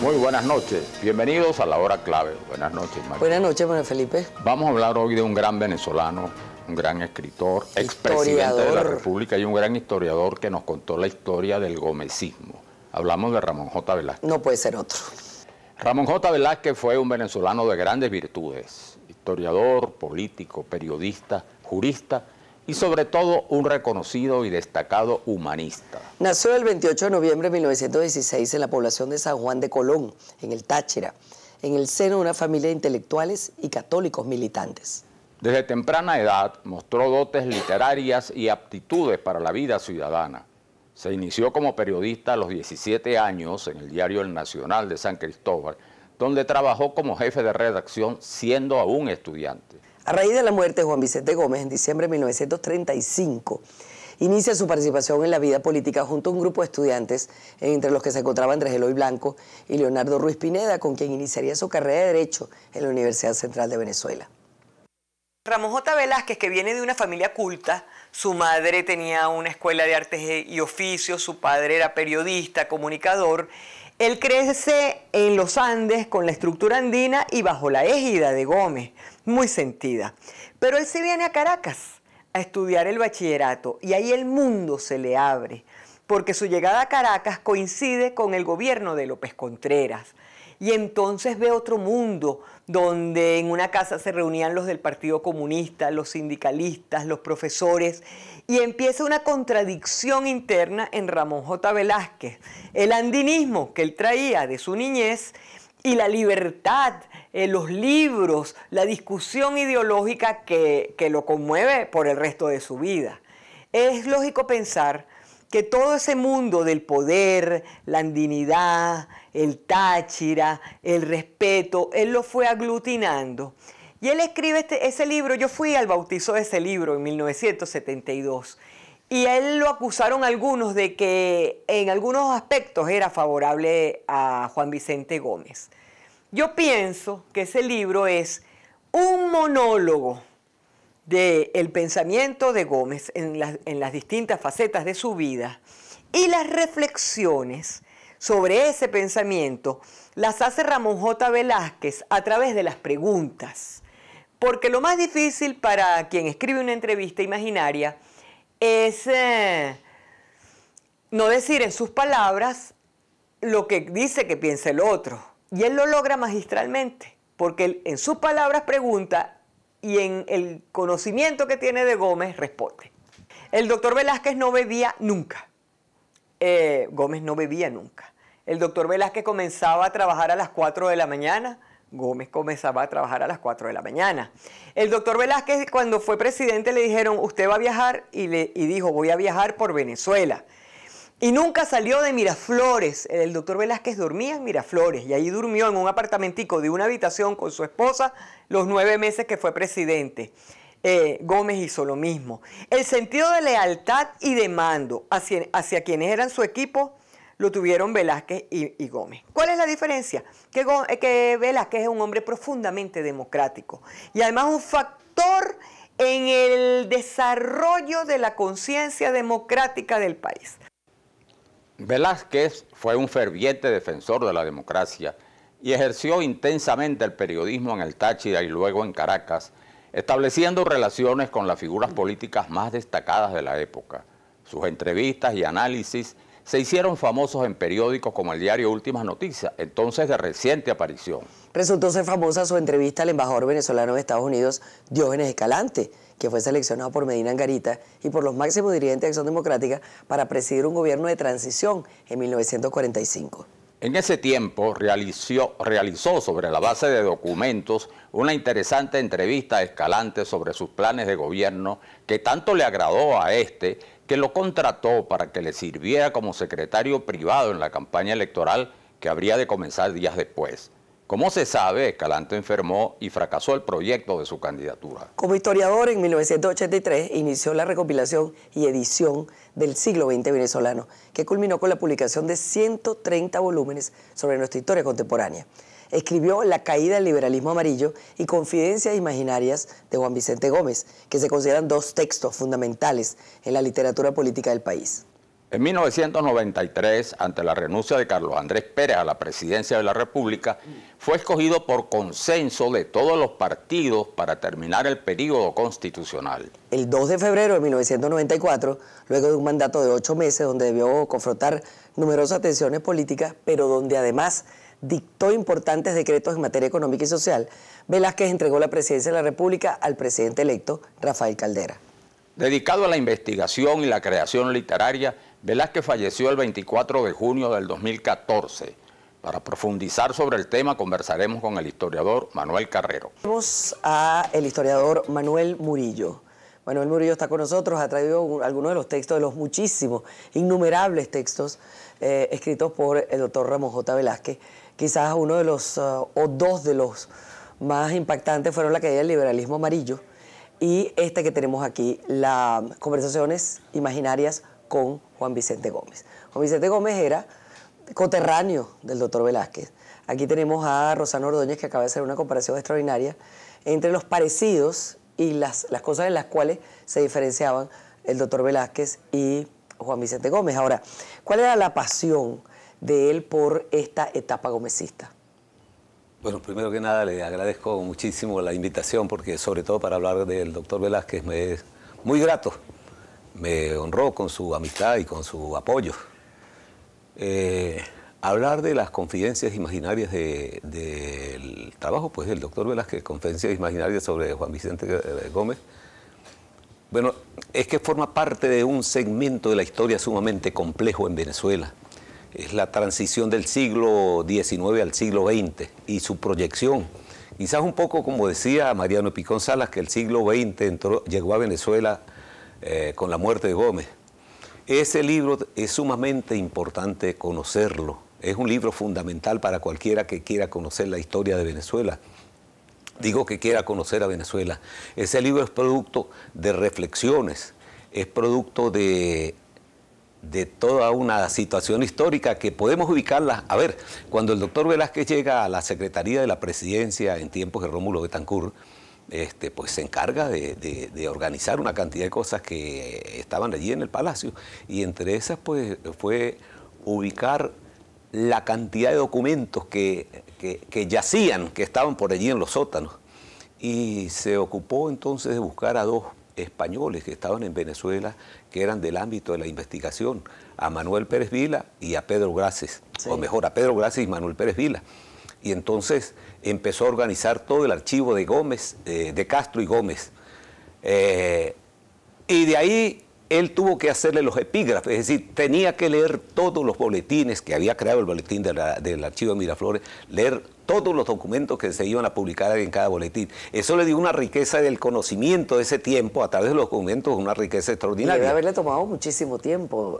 Muy buenas noches, bienvenidos a La Hora Clave. Buenas noches, María. Buenas noches, Manuel Felipe. Vamos a hablar hoy de un gran venezolano, un gran escritor, expresidente de la República y un gran historiador que nos contó la historia del gomecismo. Hablamos de Ramón J. Velázquez. No puede ser otro. Ramón J. Velázquez fue un venezolano de grandes virtudes, historiador, político, periodista, jurista y sobre todo un reconocido y destacado humanista. Nació el 28 de noviembre de 1916 en la población de San Juan de Colón, en el Táchira, en el seno de una familia de intelectuales y católicos militantes. Desde temprana edad mostró dotes literarias y aptitudes para la vida ciudadana. Se inició como periodista a los 17 años en el diario El Nacional de San Cristóbal, donde trabajó como jefe de redacción siendo aún estudiante. A raíz de la muerte de Juan Vicente Gómez en diciembre de 1935, inicia su participación en la vida política junto a un grupo de estudiantes, entre los que se encontraban Andrés Eloy Blanco y Leonardo Ruiz Pineda, con quien iniciaría su carrera de Derecho en la Universidad Central de Venezuela. Ramón J. Velázquez, que viene de una familia culta, su madre tenía una escuela de artes y oficios, su padre era periodista, comunicador. Él crece en los Andes con la estructura andina y bajo la égida de Gómez, muy sentida. Pero él se viene a Caracas a estudiar el bachillerato y ahí el mundo se le abre, porque su llegada a Caracas coincide con el gobierno de López Contreras. Y entonces ve otro mundo donde en una casa se reunían los del Partido Comunista, los sindicalistas, los profesores, y empieza una contradicción interna en Ramón J. Velázquez. El andinismo que él traía de su niñez y la libertad, los libros, la discusión ideológica que lo conmueve por el resto de su vida. Es lógico pensar que todo ese mundo del poder, la andinidad, el Táchira, el respeto, él lo fue aglutinando. Y él escribe ese libro, yo fui al bautizo de ese libro en 1972, y a él lo acusaron algunos de que en algunos aspectos era favorable a Juan Vicente Gómez. Yo pienso que ese libro es un monólogo del pensamiento de Gómez en las distintas facetas de su vida, y las reflexiones sobre ese pensamiento las hace Ramón J. Velázquez a través de las preguntas. Porque lo más difícil para quien escribe una entrevista imaginaria es no decir en sus palabras lo que dice que piensa el otro. Y él lo logra magistralmente, porque él en sus palabras pregunta y en el conocimiento que tiene de Gómez responde. El doctor Velázquez no bebía nunca. Gómez no bebía nunca. El doctor Velázquez comenzaba a trabajar a las 4 de la mañana, Gómez comenzaba a trabajar a las 4 de la mañana. El doctor Velázquez, cuando fue presidente, le dijeron, usted va a viajar, y dijo, voy a viajar por Venezuela. Y nunca salió de Miraflores. El doctor Velázquez dormía en Miraflores y ahí durmió en un apartamentico de una habitación con su esposa los 9 meses que fue presidente. Gómez hizo lo mismo. El sentido de lealtad y de mando hacia quienes eran su equipo lo tuvieron Velázquez y Gómez. ¿Cuál es la diferencia? Que Velázquez es un hombre profundamente democrático y además un factor en el desarrollo de la conciencia democrática del país. Velázquez fue un ferviente defensor de la democracia y ejerció intensamente el periodismo en el Táchira y luego en Caracas, estableciendo relaciones con las figuras políticas más destacadas de la época. Sus entrevistas y análisis se hicieron famosos en periódicos como el diario Últimas Noticias, entonces de reciente aparición. Resultó ser famosa su entrevista al embajador venezolano de Estados Unidos, Diógenes Escalante, que fue seleccionado por Medina Angarita y por los máximos dirigentes de Acción Democrática para presidir un gobierno de transición en 1945. En ese tiempo realizó sobre la base de documentos una interesante entrevista a Escalante sobre sus planes de gobierno que tanto le agradó a este que lo contrató para que le sirviera como secretario privado en la campaña electoral que habría de comenzar días después. Como se sabe, Escalante enfermó y fracasó el proyecto de su candidatura. Como historiador, en 1983 inició la recopilación y edición del siglo XX venezolano, que culminó con la publicación de 130 volúmenes sobre nuestra historia contemporánea. Escribió La caída del liberalismo amarillo y Confidencias imaginarias de Juan Vicente Gómez, que se consideran dos textos fundamentales en la literatura política del país. En 1993, ante la renuncia de Carlos Andrés Pérez a la presidencia de la República, fue escogido por consenso de todos los partidos para terminar el período constitucional. El 2 de febrero de 1994, luego de un mandato de 8 meses donde debió confrontar numerosas tensiones políticas, pero donde además dictó importantes decretos en materia económica y social, Velázquez entregó la presidencia de la República al presidente electo, Rafael Caldera. Dedicado a la investigación y la creación literaria, Velázquez falleció el 24 de junio del 2014. Para profundizar sobre el tema, conversaremos con el historiador Manuel Carrero. Vamos al historiador Manuel Murillo. Manuel Murillo está con nosotros, ha traído algunos de los textos, de los muchísimos, innumerables textos escritos por el doctor Ramón J. Velázquez. Quizás uno de los, o dos de los más impactantes fueron la caída del liberalismo amarillo y este que tenemos aquí, las conversaciones imaginarias con Juan Vicente Gómez. Juan Vicente Gómez era coterráneo del doctor Velázquez. Aquí tenemos a Rosana Ordóñez, que acaba de hacer una comparación extraordinaria entre los parecidos y las cosas en las cuales se diferenciaban el doctor Velázquez y Juan Vicente Gómez. Ahora, ¿cuál era la pasión de él por esta etapa gomecista? Bueno, primero que nada le agradezco muchísimo la invitación porque sobre todo para hablar del doctor Velázquez me es muy grato. Me honró con su amistad y con su apoyo. Hablar de las confidencias imaginarias del trabajo pues, del doctor Velázquez, confidencias imaginarias sobre Juan Vicente Gómez, bueno, es que forma parte de un segmento de la historia sumamente complejo en Venezuela. Es la transición del siglo XIX al siglo XX y su proyección. Quizás un poco como decía Mariano Picón Salas, que el siglo XX llegó a Venezuela con la muerte de Gómez. Ese libro es sumamente importante conocerlo. Es un libro fundamental para cualquiera que quiera conocer la historia de Venezuela. Digo que quiera conocer a Venezuela. Ese libro es producto de reflexiones, es producto de toda una situación histórica que podemos ubicarla. A ver, cuando el doctor Velázquez llega a la Secretaría de la Presidencia en tiempos de Rómulo Betancourt, pues se encarga de organizar una cantidad de cosas que estaban allí en el Palacio y entre esas pues fue ubicar la cantidad de documentos que yacían, que estaban por allí en los sótanos y se ocupó entonces de buscar a dos españoles que estaban en Venezuela que eran del ámbito de la investigación, a Manuel Pérez Vila y a Pedro Grases, sí. O mejor, a Pedro Grases y Manuel Pérez Vila. Y entonces empezó a organizar todo el archivo de Gómez, de Castro y Gómez. Y de ahí él tuvo que hacerle los epígrafes, es decir, tenía que leer todos los boletines que había creado el boletín del archivo de Miraflores, leer todos los documentos que se iban a publicar en cada boletín. Eso le dio una riqueza del conocimiento de ese tiempo a través de los documentos, una riqueza extraordinaria. Y debe haberle tomado muchísimo tiempo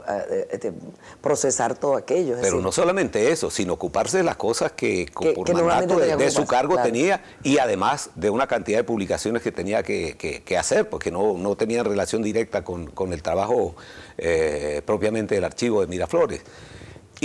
procesar todo aquello. Pero no solamente eso, sino ocuparse de las cosas que por mandato de su cargo claro. Tenía y además de una cantidad de publicaciones que tenía que hacer, porque no tenían relación directa con el trabajo propiamente del archivo de Miraflores.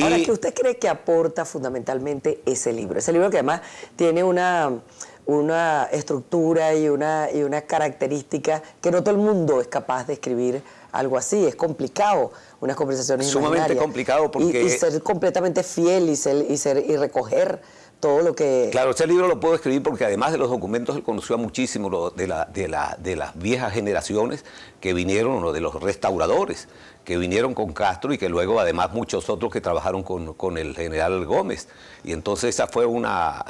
Ahora, ¿qué usted cree que aporta fundamentalmente ese libro? Ese libro que además tiene una estructura y una característica que no todo el mundo es capaz de escribir algo así. Es complicado, unas conversaciones sumamente complicado porque... Y ser completamente fiel y recoger todo lo que... Claro, ese libro lo puedo escribir porque además de los documentos él conoció a muchísimo de las viejas generaciones que vinieron, o de los restauradores que vinieron con Castro y que luego además muchos otros que trabajaron con el general Gómez. Y entonces esa fue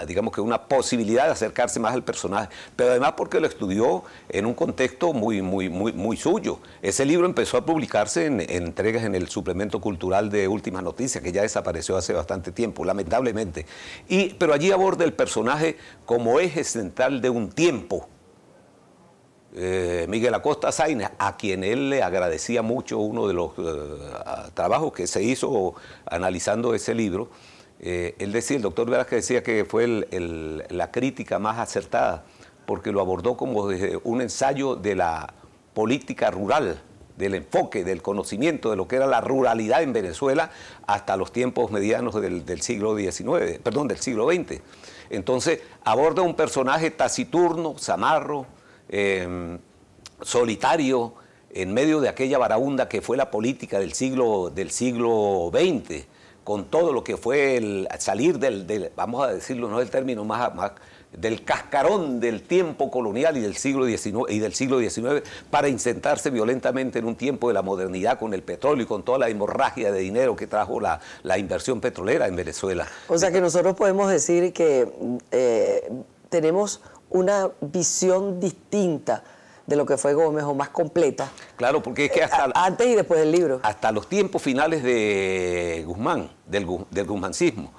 digamos que una posibilidad de acercarse más al personaje, pero además porque lo estudió en un contexto muy suyo. Ese libro empezó a publicarse en entregas en el suplemento cultural de Últimas Noticias, que ya desapareció hace bastante tiempo, lamentablemente. Pero allí aborda el personaje como eje central de un tiempo. Miguel Acosta Zaina, a quien él le agradecía mucho uno de los trabajos que se hizo analizando ese libro, él decía, el doctor Velázquez decía que fue la crítica más acertada, porque lo abordó como desde un ensayo de la política rural, del enfoque, del conocimiento de lo que era la ruralidad en Venezuela hasta los tiempos medianos del siglo XIX, perdón, del siglo XX. Entonces aborda un personaje taciturno, zamarro, solitario, en medio de aquella varaunda que fue la política del siglo XX, con todo lo que fue el salir vamos a decirlo, no el término más del cascarón del tiempo colonial y del siglo XIX para insertarse violentamente en un tiempo de la modernidad con el petróleo y con toda la hemorragia de dinero que trajo la inversión petrolera en Venezuela. O sea que nosotros podemos decir que tenemos una visión distinta de lo que fue Gómez, o más completa. Claro, porque es que hasta antes y después del libro. Hasta los tiempos finales de Guzmán, del guzmancismo,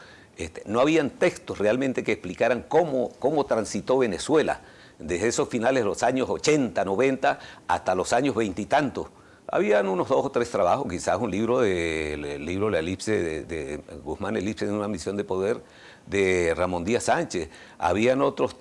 no habían textos realmente que explicaran cómo transitó Venezuela, desde esos finales de los años 80, 90, hasta los años 20 y tantos. Habían unos 2 o 3 trabajos, quizás un libro, el libro La elipse de Guzmán, Elipse en una misión de poder, de Ramón Díaz Sánchez. Habían otros,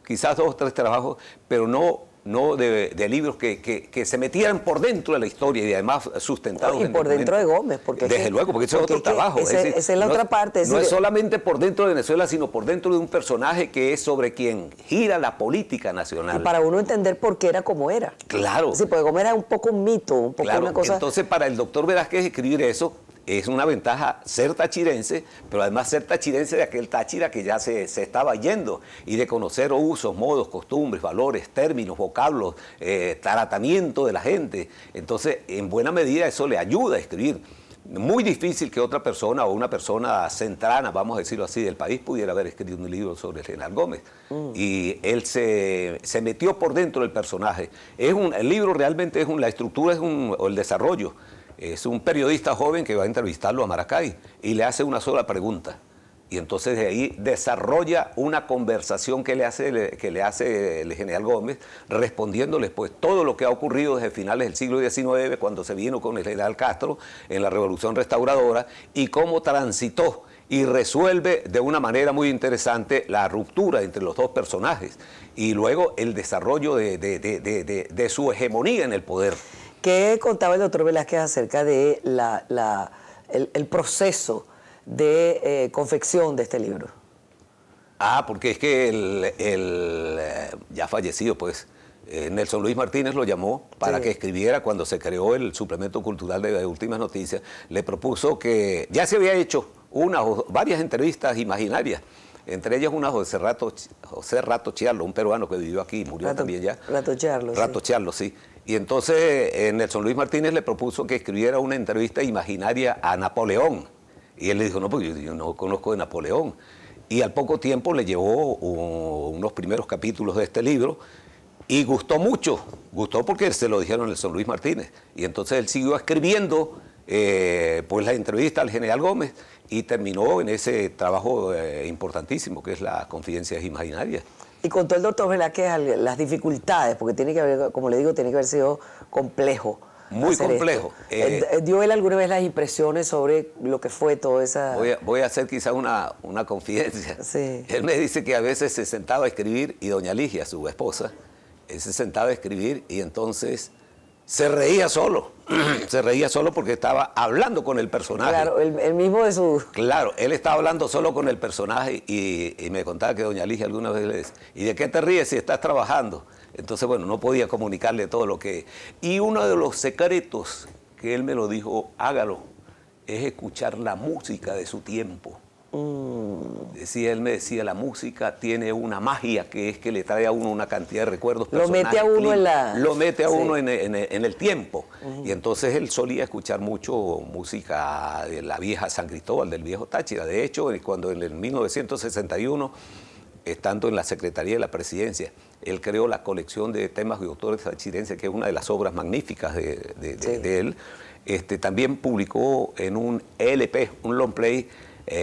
quizás 2 o 3 trabajos, pero no de libros que se metieran por dentro de la historia y además sustentados y por dentro de Gómez, porque desde luego, porque eso es otro trabajo. Esa es la otra parte. No es solamente por dentro de Venezuela, sino por dentro de un personaje que es sobre quien gira la política nacional. Y para uno entender por qué era como era. Claro. Sí, porque Gómez era un poco un mito, un poco una cosa. Entonces, para el doctor Velázquez escribir eso es una ventaja ser tachirense, pero además ser tachirense de aquel Táchira que ya se estaba yendo, y de conocer usos, modos, costumbres, valores, términos, vocablos, tratamiento de la gente. Entonces, en buena medida eso le ayuda a escribir. Muy difícil que otra persona o una persona centrana, vamos a decirlo así, del país pudiera haber escrito un libro sobre el general Gómez. Y él se metió por dentro del personaje. El libro realmente la estructura o el desarrollo. Es un periodista joven que va a entrevistarlo a Maracay y le hace una sola pregunta. Y entonces de ahí desarrolla una conversación que le hace el general Gómez, respondiéndole pues todo lo que ha ocurrido desde finales del siglo XIX, cuando se vino con el general Castro en la Revolución Restauradora, y cómo transitó y resuelve de una manera muy interesante la ruptura entre los 2 personajes y luego el desarrollo de su hegemonía en el poder. ¿Qué contaba el doctor Velázquez acerca de el proceso de confección de este libro? Porque es que el ya fallecido, pues, Nelson Luis Martínez lo llamó para que escribiera cuando se creó el suplemento cultural de Últimas Noticias. Le propuso que ya se había hecho varias entrevistas imaginarias, entre ellas una José Rato Chiarlo, un peruano que vivió aquí, murió también ya. Rato Chiarlo, sí. Y entonces Nelson Luis Martínez le propuso que escribiera una entrevista imaginaria a Napoleón. Y él le dijo, no, porque yo no conozco de Napoleón. Y al poco tiempo le llevó unos primeros capítulos de este libro y gustó mucho. Gustó porque se lo dijeron a Nelson Luis Martínez. Y entonces él siguió escribiendo pues la entrevista al general Gómez y terminó en ese trabajo importantísimo que es las Confidencias Imaginarias. Y contó el doctor Velázquez las dificultades, porque tiene que haber, como le digo, tiene que haber sido complejo. Muy complejo. ¿Dio él alguna vez las impresiones sobre lo que fue toda esa...? Voy a hacer quizá una confidencia. Sí. Él me dice que a veces se sentaba a escribir y doña Ligia, su esposa, él se sentaba a escribir y entonces se reía solo. Se reía solo porque estaba hablando con el personaje. Claro, el mismo de su... Claro, él estaba hablando solo con el personaje y me contaba que doña Ligia alguna vez le decía, ¿y de qué te ríes si estás trabajando? Entonces, bueno, no podía comunicarle todo lo que... Y uno de los secretos que él me lo dijo, hágalo, es escuchar la música de su tiempo. Él me decía, la música tiene una magia que es que le trae a uno una cantidad de recuerdos. Lo mete a uno en la... Lo mete a uno en el tiempo. Y entonces él solía escuchar mucho música de la vieja San Cristóbal, del viejo Táchira. De hecho, cuando en el 1961, estando en la Secretaría de la Presidencia, él creó la colección de temas de autores tachirenses, que es una de las obras magníficas de él. También publicó en un LP, un long play,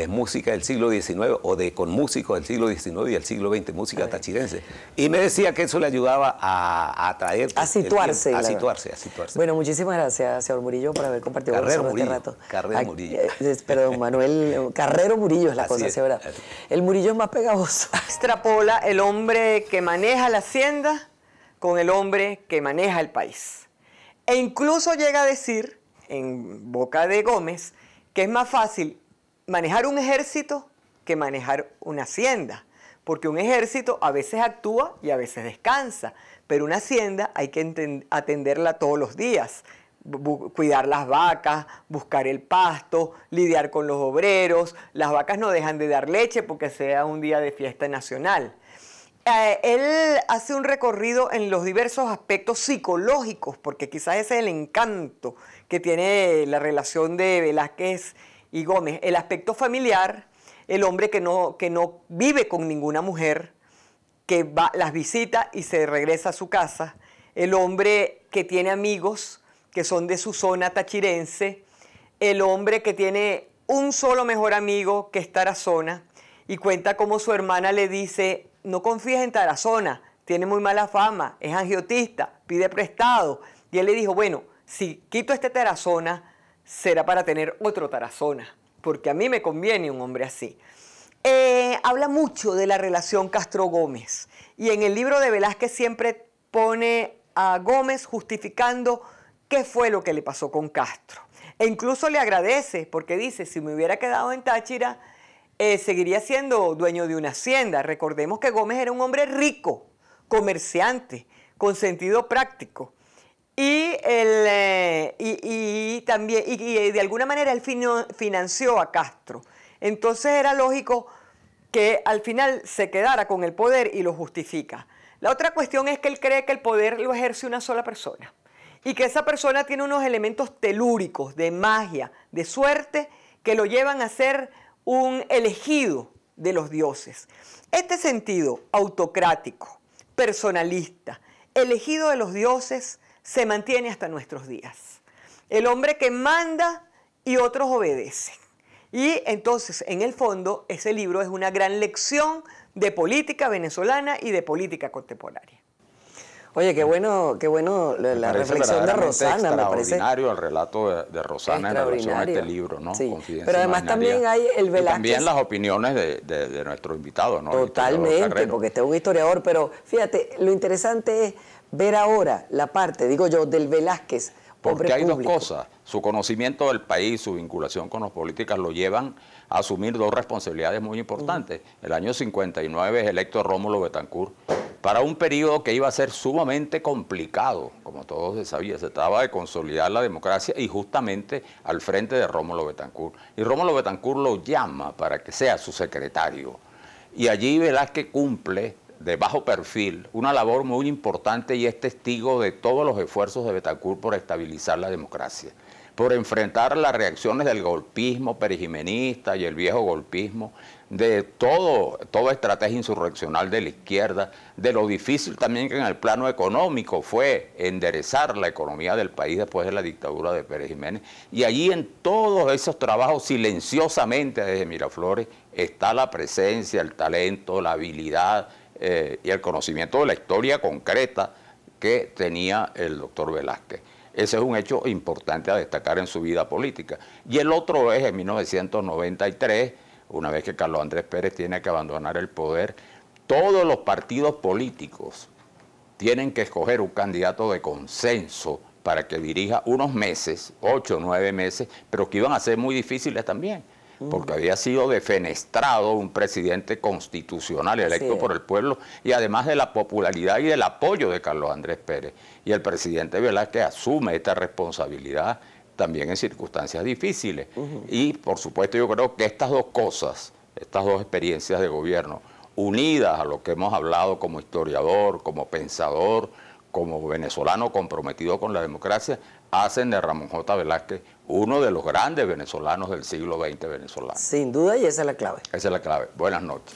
música del siglo XIX con músicos del siglo XIX y del siglo XX, música tachirense. Y me decía que eso le ayudaba a atraer... A situarse. A situarse. Bueno, muchísimas gracias, señor Murillo, por haber compartido con nosotros este rato. Carrero Murillo. Perdón, Manuel Carrero Murillo es la cosa, ¿sí, verdad? El Murillo es más pegajoso. Extrapola el hombre que maneja la hacienda con el hombre que maneja el país. E incluso llega a decir, en boca de Gómez, que es más fácil manejar un ejército que manejar una hacienda, porque un ejército a veces actúa y a veces descansa, pero una hacienda hay que atenderla todos los días. Cuidar las vacas, buscar el pasto, lidiar con los obreros. Las vacas no dejan de dar leche porque sea un día de fiesta nacional. Él hace un recorrido en los diversos aspectos psicológicos, porque quizás ese es el encanto que tiene la relación de Velázquez y Gómez. El aspecto familiar, el hombre que no vive con ninguna mujer, que las visita y se regresa a su casa. El hombre que tiene amigos que son de su zona tachirense, el hombre que tiene un solo mejor amigo que es Tarazona, y cuenta cómo su hermana le dice: no confíes en Tarazona, tiene muy mala fama, es angiotista, pide prestado. Y él le dijo: bueno, si quito este Tarazona, será para tener otro Tarazona, porque a mí me conviene un hombre así. Habla mucho de la relación Castro-Gómez, y en el libro de Velázquez siempre pone a Gómez justificando qué fue lo que le pasó con Castro. E incluso le agradece, porque dice: si me hubiera quedado en Táchira, seguiría siendo dueño de una hacienda. Recordemos que Gómez era un hombre rico, comerciante, con sentido práctico. Y también de alguna manera él financió a Castro. Entonces era lógico que al final se quedara con el poder, y lo justifica. La otra cuestión es que él cree que el poder lo ejerce una sola persona, y que esa persona tiene unos elementos telúricos, de magia, de suerte, que lo llevan a ser un elegido de los dioses. Este sentido autocrático, personalista, elegido de los dioses, se mantiene hasta nuestros días. El hombre que manda y otros obedecen. Y entonces, en el fondo, ese libro es una gran lección de política venezolana y de política contemporánea. Oye, qué bueno la reflexión de Rosana, me parece extraordinario el relato de Rosana en relación a este libro, ¿no? Sí, pero además también hay el Velázquez. Y también las opiniones de nuestro invitado, ¿no? Totalmente, porque este es un historiador, pero fíjate, lo interesante es ver ahora la parte, digo yo, del Velázquez. Porque hay dos cosas: su conocimiento del país, su vinculación con los políticos lo llevan a asumir dos responsabilidades muy importantes. El año 59 es electo Rómulo Betancourt para un periodo que iba a ser sumamente complicado, como todos se sabía. Se trataba de consolidar la democracia, y justamente al frente de Rómulo Betancourt. Y Rómulo Betancourt lo llama para que sea su secretario. Y allí Velázquez cumple, de bajo perfil, una labor muy importante, y es testigo de todos los esfuerzos de Betancourt por estabilizar la democracia, por enfrentar las reacciones del golpismo perijimenista y el viejo golpismo, de toda estrategia insurreccional de la izquierda, de lo difícil también que en el plano económico fue enderezar la economía del país después de la dictadura de Pérez Jiménez. Y allí, en todos esos trabajos, silenciosamente desde Miraflores, está la presencia, el talento, la habilidad y el conocimiento de la historia concreta que tenía el doctor Velázquez. Ese es un hecho importante a destacar en su vida política. Y el otro es, en 1993, una vez que Carlos Andrés Pérez tiene que abandonar el poder, todos los partidos políticos tienen que escoger un candidato de consenso para que dirija unos meses, 8 o 9 meses, pero que iban a ser muy difíciles también, porque había sido defenestrado un presidente constitucional electo por el pueblo, y además de la popularidad y del apoyo de Carlos Andrés Pérez. Y el presidente Velázquez asume esta responsabilidad también en circunstancias difíciles. Y por supuesto yo creo que estas dos cosas, estas dos experiencias de gobierno, unidas a lo que hemos hablado como historiador, como pensador, como venezolano comprometido con la democracia, hacen de Ramón J. Velázquez uno de los grandes venezolanos del siglo XX venezolano. Sin duda, y esa es la clave. Esa es la clave. Buenas noches.